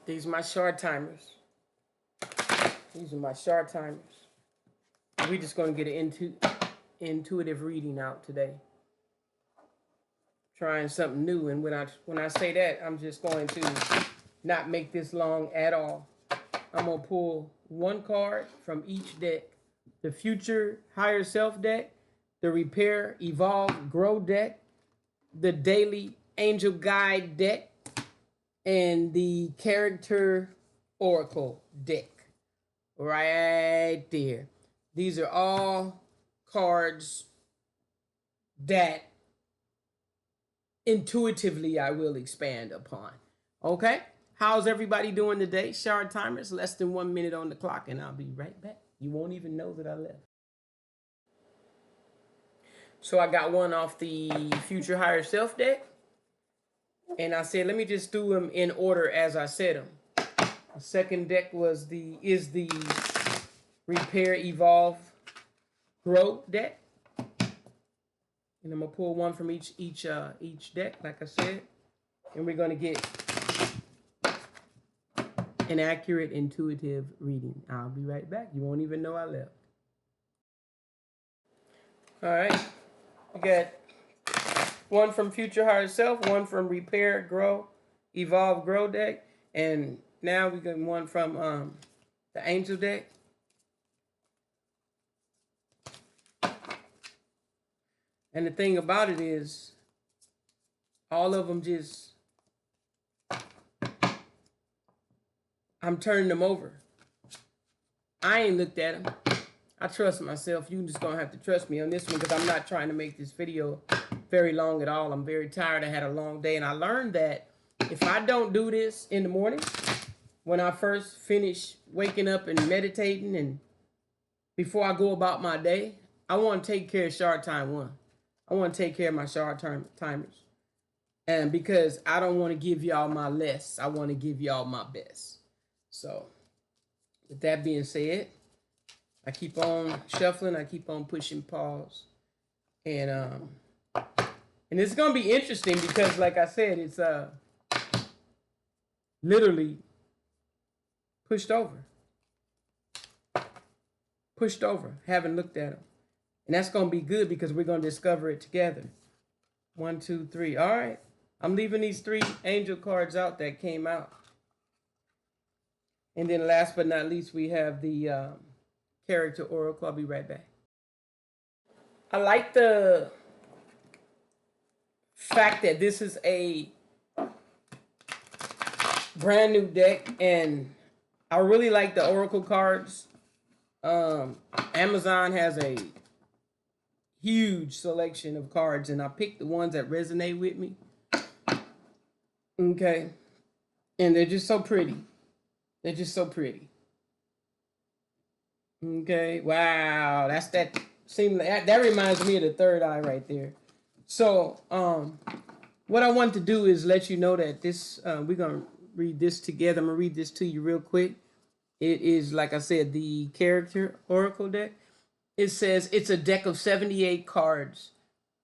These are my Chartimers. These are my Chartimers. We're just going to get an intuitive reading out today. Trying something new, and when I say that, I'm just going to not make this long at all. I'm going to pull one card from each deck. The Future Higher Self deck, the Repair, Evolve, Grow deck, the Daily Angel Guide deck, and the Character Oracle deck. Right there. These are all cards that intuitively I will expand upon. Okay? How's everybody doing today? Chartimers, less than 1 minute on the clock, and I'll be right back. You won't even know that I left. So I got one off the Future Higher Self deck, and I said, let me just do them in order as I said them. The second deck is the Repair, Evolve, Grow deck. And I'm gonna pull one from each deck, like I said, and we're gonna get an accurate, intuitive reading. I'll be right back. You won't even know I left. All right, we got one from Future Higher Self, one from Repair, Grow, Evolve, Grow deck, and now we got one from the Angel deck. And the thing about it is, all of them just, I'm turning them over. I ain't looked at them. I trust myself. You just gonna have to trust me on this one because I'm not trying to make this video very long at all. I'm very tired. I had a long day, and I learned that if I don't do this in the morning, when I first finish waking up and meditating and before I go about my day, I want to take care of Shard Time 1. I want to take care of my Chartimers. And because I don't want to give y'all my less, I want to give y'all my best. So, with that being said, I keep on shuffling. I keep on pushing pause. And it's going to be interesting because, like I said, it's literally pushed over. Pushed over. Haven't looked at them. And that's going to be good because we're going to discover it together. 1, 2, 3. All right. I'm leaving these 3 angel cards out that came out. And then last but not least, we have the Character Oracle. I'll be right back. I like the fact that this is a brand new deck. And I really like the Oracle cards. Amazon has a huge selection of cards, and I picked the ones that resonate with me. Okay. And they're just so pretty. They're just so pretty. Okay. Wow. That reminds me of the third eye right there. So, what I want to do is let you know that this, we're going to read this together. I'm going to read this to you real quick. It is, like I said, the Character Oracle deck. It says it's a deck of 78 cards,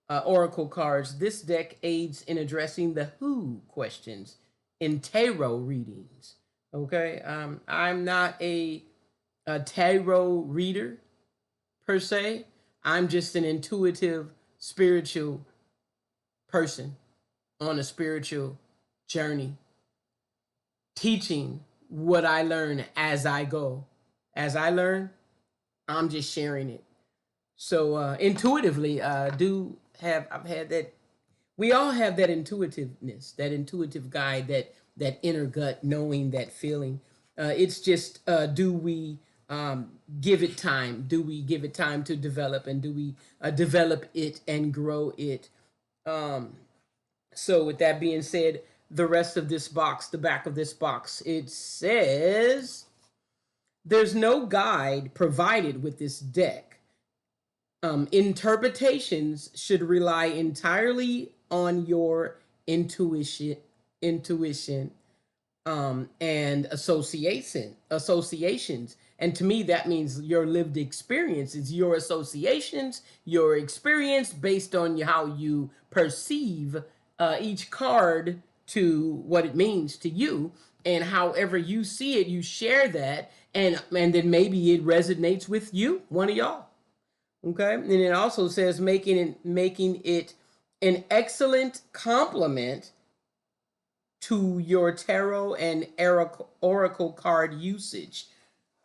oracle cards. This deck aids in addressing the who questions in tarot readings. Okay, I'm not a tarot reader per se. I'm just an intuitive, spiritual person on a spiritual journey, teaching what I learn as I go. As I learn, I'm just sharing it. So intuitively, I've had that. We all have that intuitiveness, that intuitive guide, that inner gut knowing, that feeling. It's just, do we give it time? Do we give it time to develop? And do we develop it and grow it? So with that being said, the rest of this box, the back of this box, it says, there's no guide provided with this deck. Interpretations should rely entirely on your intuition, and associations. And to me, that means your lived experiences, your associations, your experience based on how you perceive each card to what it means to you, and however you see it, you share that, and then maybe it resonates with you, one of y'all. Okay, and it also says making it an excellent complement to your tarot and oracle card usage.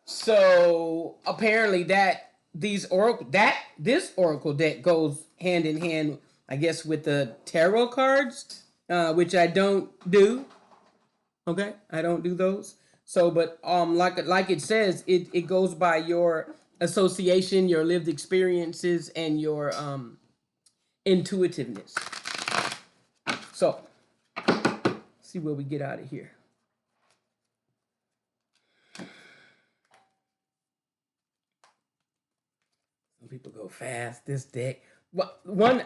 So apparently this oracle deck goes hand in hand, I guess, with the tarot cards, which I don't do. Okay, I don't do those. So, but like it says, it goes by your association, your lived experiences, and your intuitiveness. So, see what we get out of here. Some people go fast. This deck.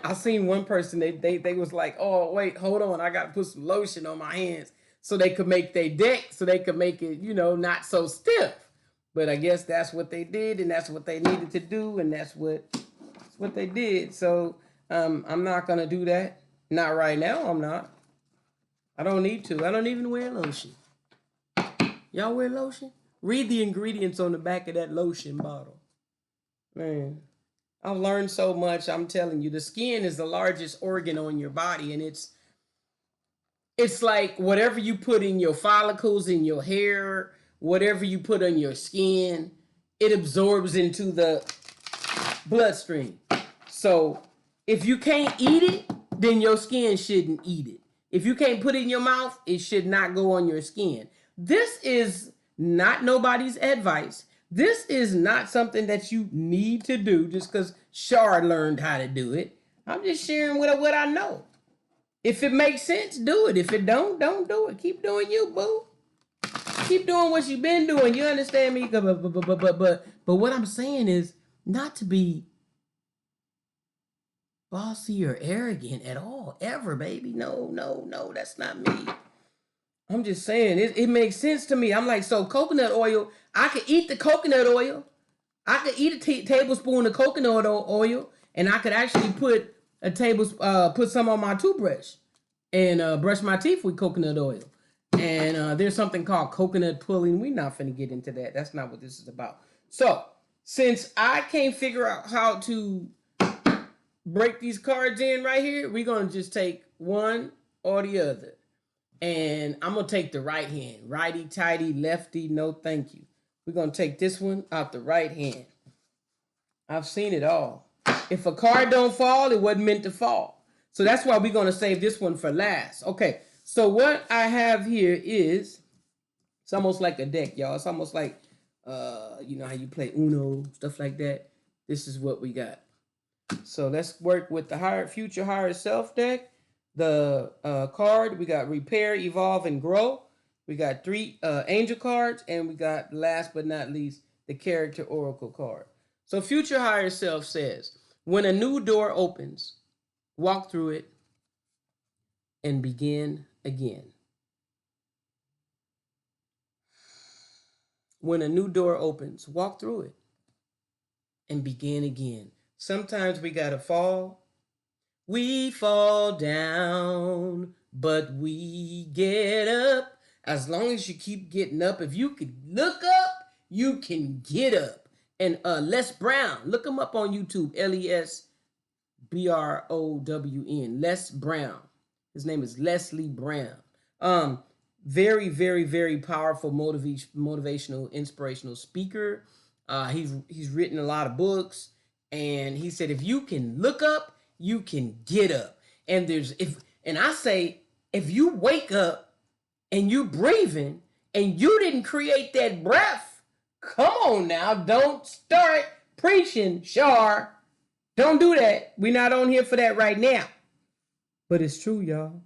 I seen one person. They was like, oh wait, hold on, I gotta put some lotion on my hands so they could make their deck, so they could make it, not so stiff. But I guess that's what they did, and that's what they needed to do, and that's what they did. So I'm not gonna do that. Not right now. I'm not. I don't need to. I don't even wear lotion. Y'all wear lotion? Read the ingredients on the back of that lotion bottle. Man, I've learned so much. I'm telling you, the skin is the largest organ on your body, and it's like whatever you put in your follicles, in your hair, whatever you put on your skin, it absorbs into the bloodstream. So if you can't eat it, then your skin shouldn't eat it. If you can't put it in your mouth, it should not go on your skin. This is not nobody's advice. This is not something that you need to do just because Shar learned how to do it. I'm just sharing what I know. If it makes sense, do it. If it don't do it. Keep doing you, boo. Keep doing what you've been doing. You understand me? But what I'm saying is not to be bossy or arrogant at all, ever, baby. No, that's not me. I'm just saying, it makes sense to me. I'm like, so coconut oil, I could eat the coconut oil. I could eat a tablespoon of coconut oil, and I could actually put put some on my toothbrush and brush my teeth with coconut oil. And there's something called coconut pulling. We're not finna get into that. That's not what this is about. So, since I can't figure out how to break these cards in right here, we're gonna just take one or the other. And I'm gonna take the right hand. Righty tighty, lefty, no thank you. We're gonna take this one out the right hand. I've seen it all. If a card don't fall, it wasn't meant to fall. So that's why we're gonna save this one for last. Okay, so what I have here is, it's almost like a deck, y'all. It's almost like you know how you play Uno, stuff like that. This is what we got. So let's work with the future higher self deck. The card, we got repair, evolve, and grow. We got 3 angel cards, and we got, last but not least, the character oracle card. So future higher self says, when a new door opens, walk through it and begin again. When a new door opens, walk through it and begin again. Sometimes we gotta fall. We fall down, but we get up. As long as you keep getting up, if you could look up, you can get up. And Les Brown, look him up on YouTube, LESBROWN, Les Brown. His name is Leslie Brown. Very, very, very powerful motivational, inspirational speaker. He's written a lot of books, and he said if you can look up, you can get up. And I say, if you wake up and you breathing and you didn't create that breath, come on now, don't start preaching, Shar. Don't do that. We're not on here for that right now. But it's true, y'all.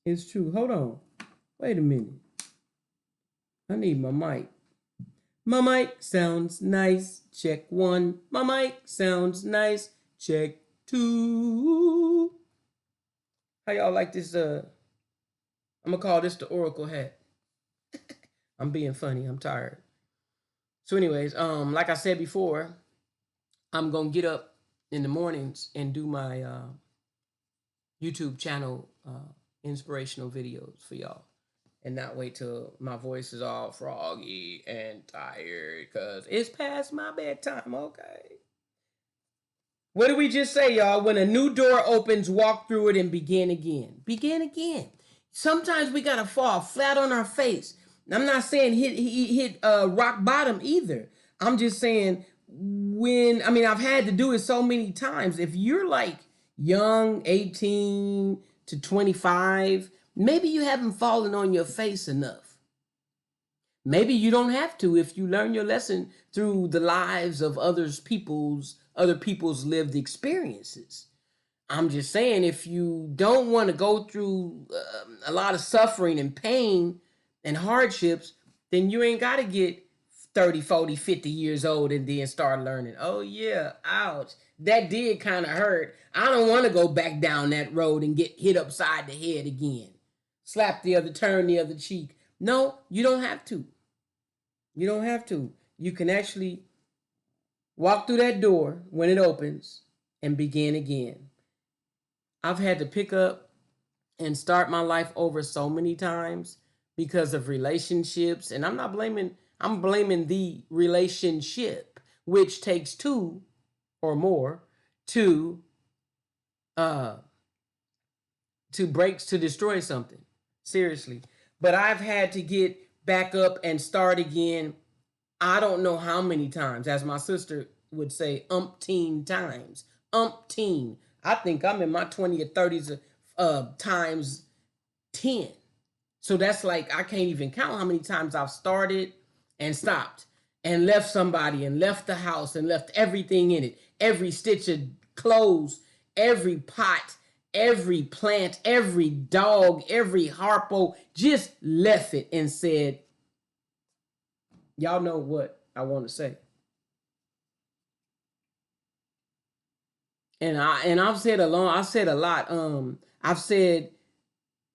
It's true. Hold on. Wait a minute. I need my mic. My mic sounds nice. Check 1. My mic sounds nice. Check 2. How y'all like this? I'm gonna call this the Oracle hat. I'm being funny. I'm tired. So anyways, like I said before, I'm gonna get up in the mornings and do my YouTube channel inspirational videos for y'all, and not wait till my voice is all froggy and tired because it's past my bedtime. Okay. What did we just say, y'all? When a new door opens, walk through it and begin again. Begin again. Sometimes we gotta fall flat on our face. I'm not saying hit rock bottom either. I'm just saying I've had to do it so many times. If you're like young, 18 to 25, maybe you haven't fallen on your face enough. Maybe you don't have to if you learn your lesson through the lives of other people's lived experiences. I'm just saying, if you don't want to go through a lot of suffering and pain and hardships, then you ain't got to get 30, 40, 50 years old and then start learning. Oh, yeah, ouch. That did kind of hurt. I don't want to go back down that road and get hit upside the head again. Turn the other cheek. No, you don't have to. You don't have to. You can actually walk through that door when it opens and begin again. I've had to pick up and start my life over so many times because of relationships. And I'm blaming the relationship, which takes two or more to destroy something. Seriously. But I've had to get back up and start again. I don't know how many times, as my sister would say, umpteen times. Umpteen. I think I'm in my 20 or 30s times 10. So that's like, I can't even count how many times I've started and stopped and left somebody and left the house and left everything in it. Every stitch of clothes, every pot, every plant, every dog, every harpo, just left it and said, y'all know what I want to say. And I've said a lot. I've said,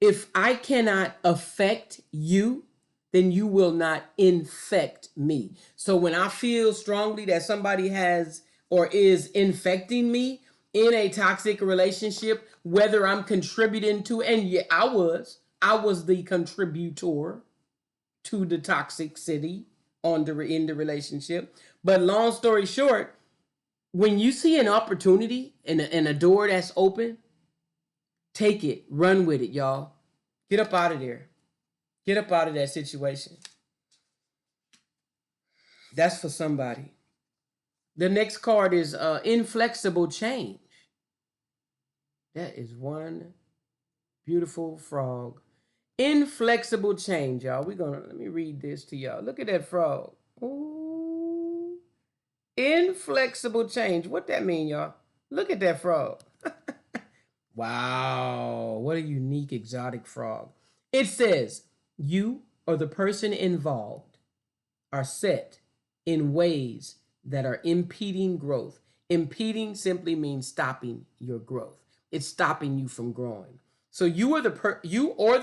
if I cannot affect you, then you will not infect me. So when I feel strongly that somebody has or is infecting me in a toxic relationship, whether I'm contributing to, and yeah, I was the contributor to the toxicity in the relationship. But long story short, when you see an opportunity and a door that's open, take it, run with it, y'all. Get up out of there. Get up out of that situation. That's for somebody. The next card is inflexible change. That is one beautiful frog. Inflexible change, y'all. Let me read this to y'all. Look at that frog. Ooh. Inflexible change. What that mean, y'all? Look at that frog. Wow, what a unique exotic frog. It says, you or the person involved are set in ways that are impeding growth. Impeding simply means stopping your growth. It's stopping you from growing. So you or the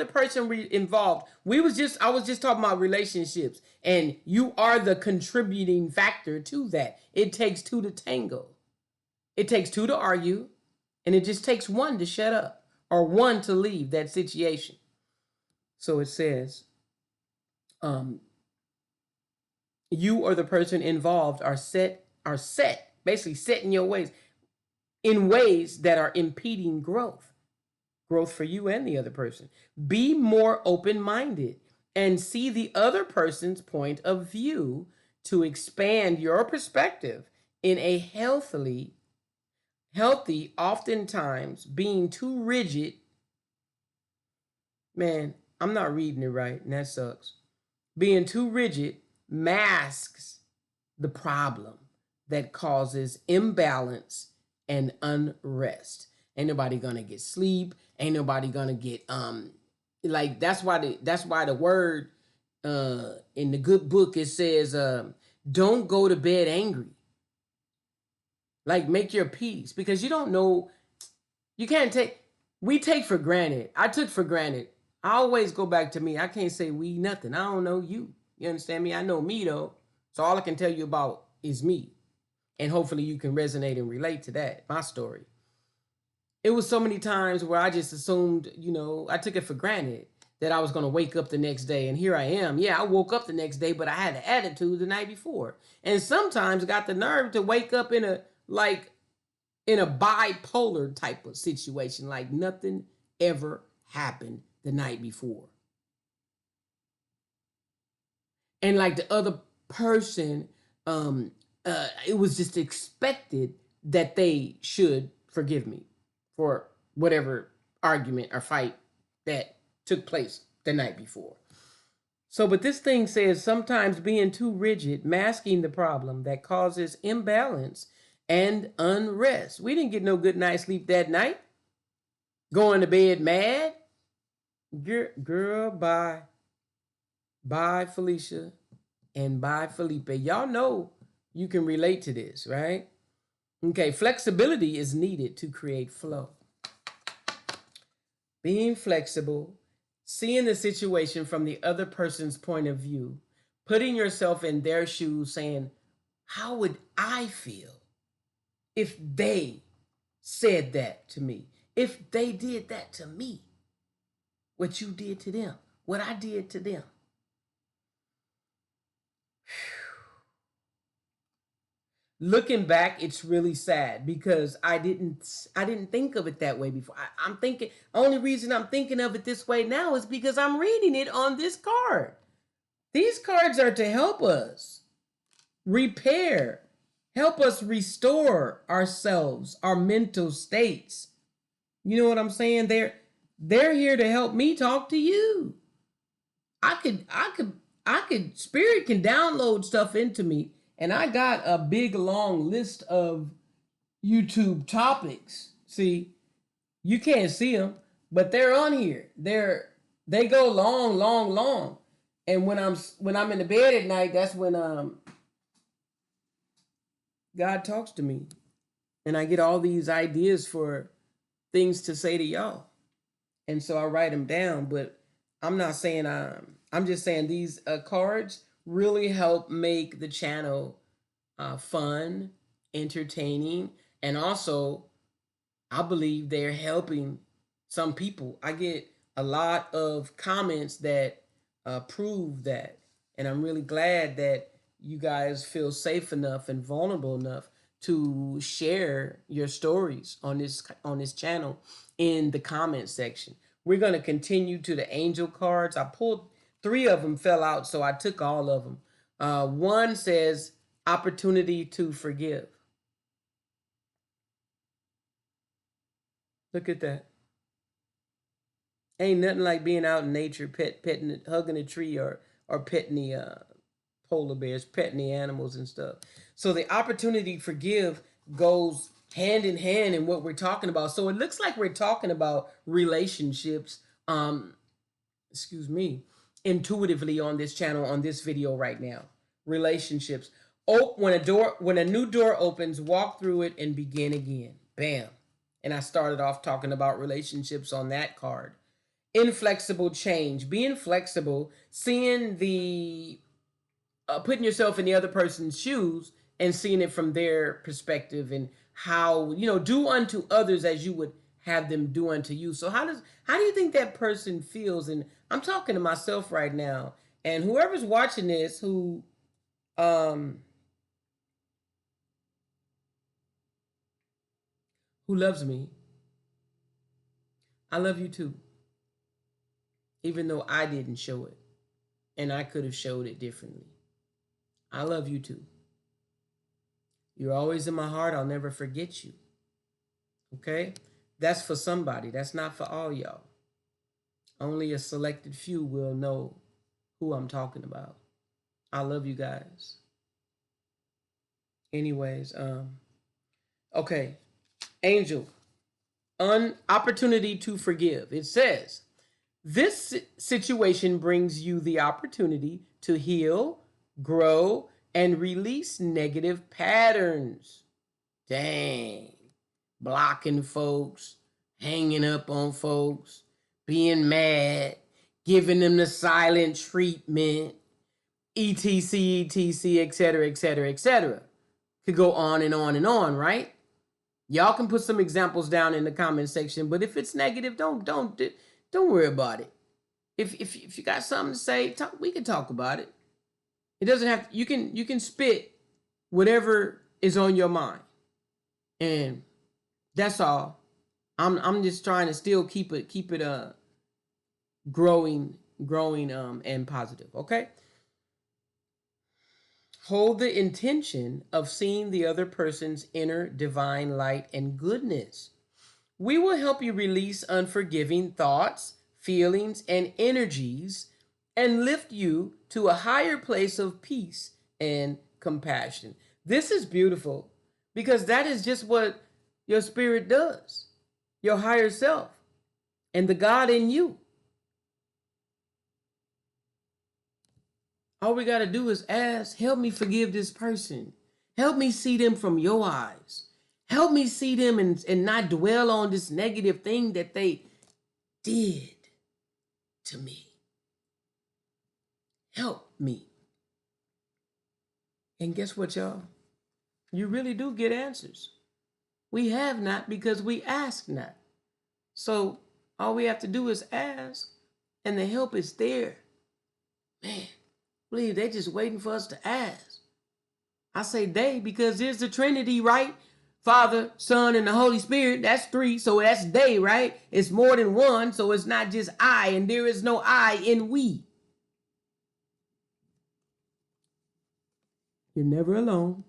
person involved. I was just talking about relationships, and you are the contributing factor to that. It takes two to tango. It takes two to argue, and it just takes one to shut up or one to leave that situation. So it says, you or the person involved are set, basically set in your ways, in ways that are impeding growth for you and the other person. Be more open-minded and see the other person's point of view to expand your perspective in a healthy, oftentimes being too rigid. Man, I'm not reading it right, and that sucks. Being too rigid masks the problem that causes imbalance and unrest. Ain't nobody gonna get sleep. Ain't nobody gonna get like that's why the word in the good book, it says don't go to bed angry. Like, make your peace, because you don't know, we take for granted. I took for granted. I always go back to me. I can't say we nothing. I don't know you. You understand me? I know me though. So all I can tell you about is me. And hopefully you can resonate and relate to that, my story. it was so many times where I just assumed, I took it for granted that I was going to wake up the next day. And here I am. Yeah, I woke up the next day, but I had an attitude the night before. And sometimes got the nerve to wake up in a bipolar type of situation, like nothing ever happened the night before. And like the other person, it was just expected that they should forgive me for whatever argument or fight that took place the night before. So, but this thing says sometimes being too rigid, masking the problem that causes imbalance and unrest. We didn't get no good night's sleep that night. Going to bed mad. Girl, bye. Bye, Felicia. And bye, Felipe. Y'all know you can relate to this, right? Okay, flexibility is needed to create flow. Being flexible, seeing the situation from the other person's point of view, putting yourself in their shoes, saying, how would I feel if they said that to me? If they did that to me? What you did to them, what I did to them. Looking back, it's really sad because I didn't think of it that way before. I'm thinking, only reason I'm thinking of it this way now is because I'm reading it on this card. These cards are to help us repair, help us restore ourselves, our mental states. You know what I'm saying? They're here to help me talk to you. Spirit can download stuff into me. And I got a big, long list of YouTube topics. See, you can't see them, but they're on here. They go long, long, long. And when I'm in the bed at night, that's when God talks to me, and I get all these ideas for things to say to y'all. And so I write them down. But I'm not saying I'm just saying these cards really help make the channel fun, entertaining, and also I believe they're helping some people. I get a lot of comments that prove that, and I'm really glad that you guys feel safe enough and vulnerable enough to share your stories on this channel in the comment section. We're going to continue to the angel cards. I pulled 3 of them, fell out, so I took all of them. One says opportunity to forgive. Look at that. Ain't nothing like being out in nature, petting, hugging a tree, or petting the polar bears, petting the animals and stuff. So the opportunity to forgive goes hand in hand in what we're talking about. So it looks like we're talking about relationships, intuitively on this channel, on this video right now. Relationships. When a new door opens, walk through it and begin again. Bam. And I started off talking about relationships on that card. Inflexible change. Being flexible, seeing putting yourself in the other person's shoes and seeing it from their perspective, and how, do unto others as you would have them do unto you. So how do you think that person feels? And I'm talking to myself right now, and whoever's watching this who loves me, I love you too. Even though I didn't show it, and I could have showed it differently. I love you too. You're always in my heart. I'll never forget you. Okay? That's for somebody. That's not for all y'all. Only a selected few will know who I'm talking about. I love you guys. Anyways, okay. Angel, opportunity to forgive. It says, this situation brings you the opportunity to heal, grow, and release negative patterns. Dang. Blocking folks, hanging up on folks, being mad, giving them the silent treatment, etc., etc., etc., etc. Could go on and on and on, right? Y'all can put some examples down in the comment section, but if it's negative, don't worry about it. If you got something to say, we can talk about it. It doesn't have you can spit whatever is on your mind, and that's all. I'm just trying to still keep it growing and positive. Okay. Hold the intention of seeing the other person's inner divine light and goodness. We will help you release unforgiving thoughts, feelings, and energies and lift you to a higher place of peace and compassion. This is beautiful because that is just what your spirit does, your higher self, and the God in you. All we got to do is ask, help me forgive this person. Help me see them from your eyes. Help me see them and not dwell on this negative thing that they did to me. Help me. And guess what, y'all? You really do get answers. We have not because we ask not. So all we have to do is ask, and the help is there. Man, believe they're just waiting for us to ask. I say they because there's the Trinity, right? Father, Son, and the Holy Spirit. That's three, so that's they, right? It's more than one, so it's not just I, and there is no I in we. You're never alone.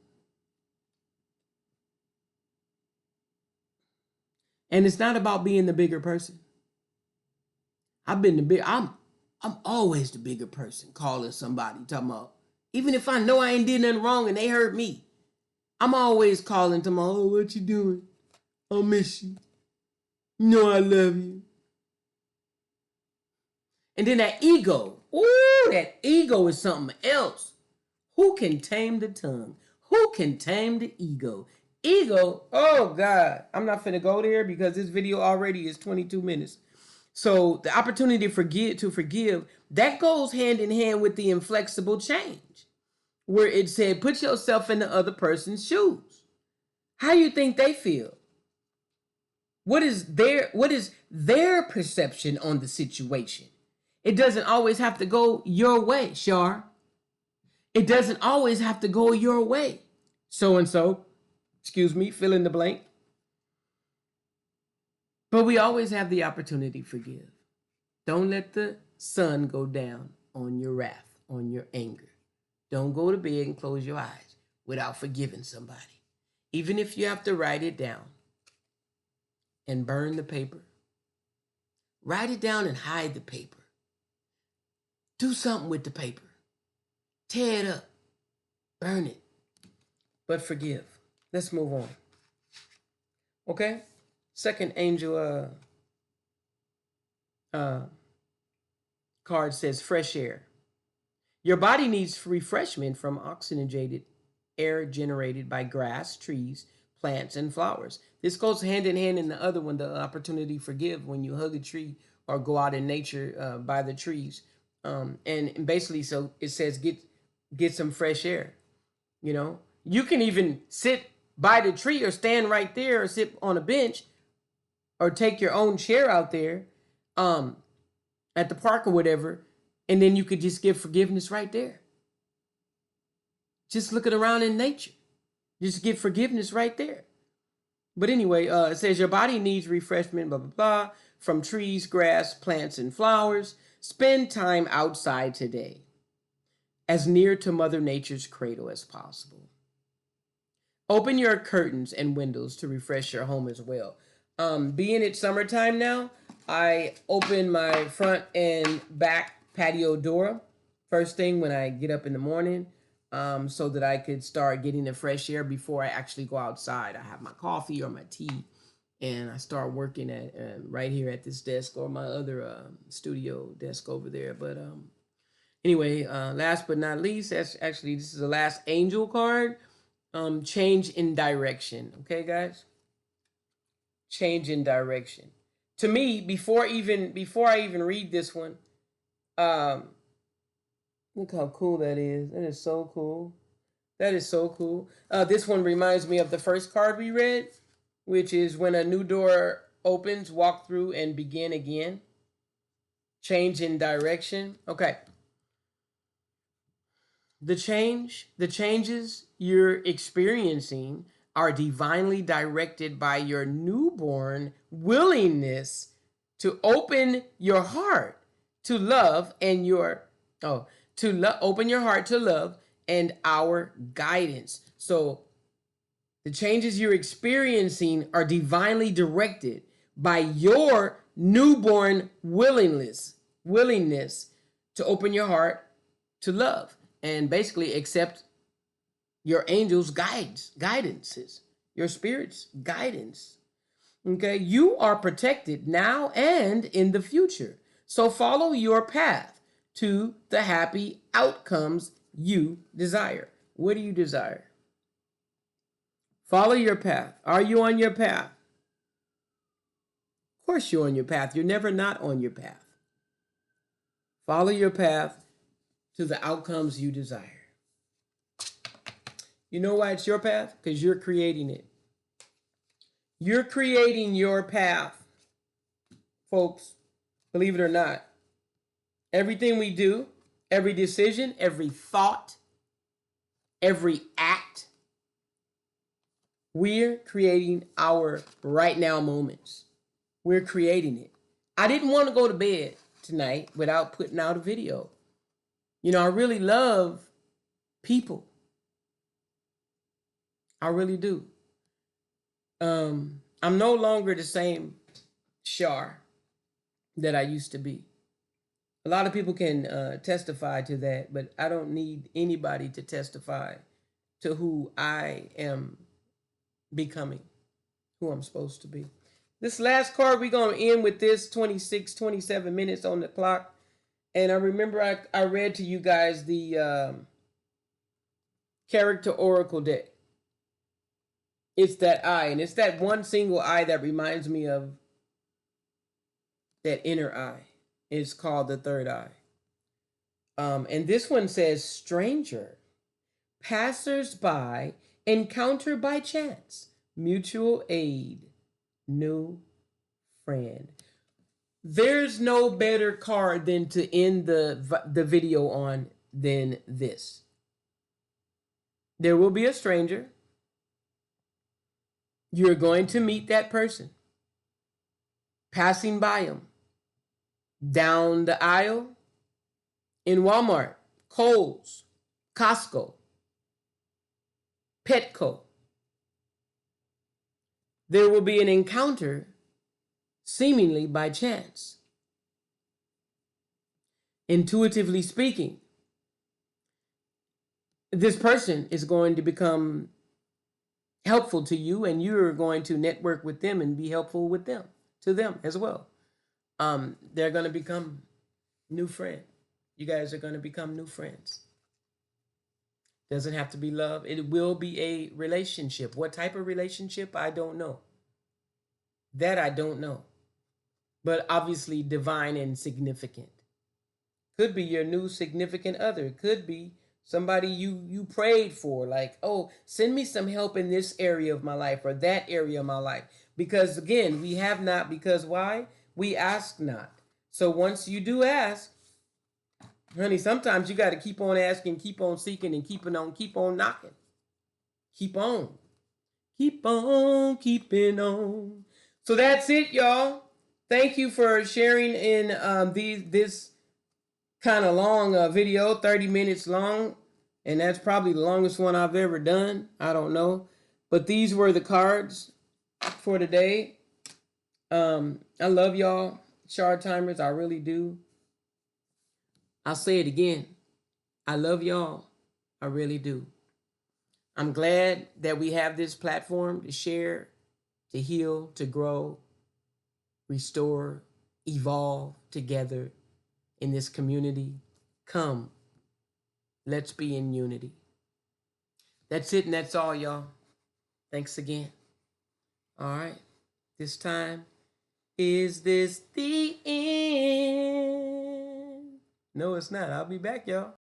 And it's not about being the bigger person. I'm always the bigger person, calling somebody, talking about, even if I know I ain't did nothing wrong and they hurt me, I'm always calling to my, oh, what you doing? I'll miss you. You know I love you. And then that ego, that ego is something else. Who can tame the tongue? Who can tame the ego? Ego, oh God, I'm not finna go there because this video already is 22 minutes. So the opportunity to forgive, that goes hand in hand with the inflexible change, where it said, put yourself in the other person's shoes. How you think they feel? What is their perception on the situation? It doesn't always have to go your way, Shar. It doesn't always have to go your way. So-and-so, excuse me, fill in the blank. But we always have the opportunity to forgive. Don't let the sun go down on your wrath, on your anger. Don't go to bed and close your eyes without forgiving somebody. Even if you have to write it down and burn the paper. Write it down and hide the paper. Do something with the paper. Tear it up. Burn it. But forgive. Let's move on. Okay? Second angel card says fresh air. Your body needs refreshment from oxygenated air generated by grass, trees, plants, and flowers. This goes hand in hand in the other one, the opportunity to forgive, when you hug a tree or go out in nature by the trees. And basically, so it says get some fresh air. You know, you can even sit by the tree or stand right there or sit on a bench or take your own chair out there at the park or whatever, and then you could just give forgiveness right there. Just looking around in nature. Just give forgiveness right there. But anyway, it says your body needs refreshment, blah, blah, blah, from trees, grass, plants, and flowers. Spend time outside today, as near to Mother Nature's cradle as possible. Open your curtains and windows to refresh your home as well. Being it's summertime now, I open my front and back patio door first thing when I get up in the morning, so that I could start getting the fresh air before I actually go outside. I have my coffee or my tea, and I start working at right here at this desk or my other studio desk over there. But anyway, last but not least, this is the last angel card. Change in direction. Okay, guys? Change in direction. To me, before I even read this one, look how cool that is. That is so cool. That is so cool. This one reminds me of the first card we read. which is when a new door opens, walk through and begin again. Change in direction. Okay. The changes you're experiencing are divinely directed by your newborn willingness to open your heart to love and open your heart to love and our guidance. So the changes you're experiencing are divinely directed by your newborn willingness to open your heart to love and basically accept your angel's guidances, your spirit's guidance. Okay, you are protected now and in the future. So follow your path to the happy outcomes you desire. What do you desire? Follow your path. Are you on your path? Of course you're on your path. You're never not on your path. Follow your path to the outcomes you desire. You know why it's your path? Because you're creating it. You're creating your path, folks, believe it or not. Everything we do, every decision, every thought, every act, we're creating our right now moments. We're creating it. I didn't want to go to bed tonight without putting out a video. You know, I really love people. I really do. I'm no longer the same Char that I used to be. A lot of people can testify to that, but I don't need anybody to testify to who I am becoming, who I'm supposed to be. This last card, we're going to end with this 26, 27 minutes on the clock. And I remember I read to you guys the character oracle deck. It's that eye, and it's that one single eye that reminds me of that inner eye. It's called the third eye. And this one says, stranger, passers-by, encounter by chance, mutual aid, new friend. There's no better card than to end the video on than this. There will be a stranger. You're going to meet that person passing by them down the aisle in Walmart, Kohl's, Costco, Petco. There will be an encounter seemingly by chance. Intuitively speaking, this person is going to become helpful to you, and you're going to network with them and be helpful with them, to them as well. They're going to become new friends. You guys are going to become new friends. Doesn't have to be love. It will be a relationship. What type of relationship? I don't know. That I don't know. But obviously divine and significant. Could be your new significant other. Could be somebody you prayed for, like, oh, send me some help in this area of my life or that area of my life. Because again, we have not, because why? We ask not. So once you do ask, honey, sometimes you got to keep on asking, keep on seeking, and keep on knocking. Keep on. Keep on keeping on. So that's it, y'all. Thank you for sharing in this kind of long video, 30 minutes long. And that's probably the longest one I've ever done. I don't know. But these were the cards for today. I love y'all, Chartimers. I really do. I'll say it again. I love y'all. I really do. I'm glad that we have this platform to share, to heal, to grow, restore, evolve together in this community. Come, let's be in unity. That's it, and that's all, y'all. Thanks again. All right. This time, is this the end? No, it's not. I'll be back, y'all.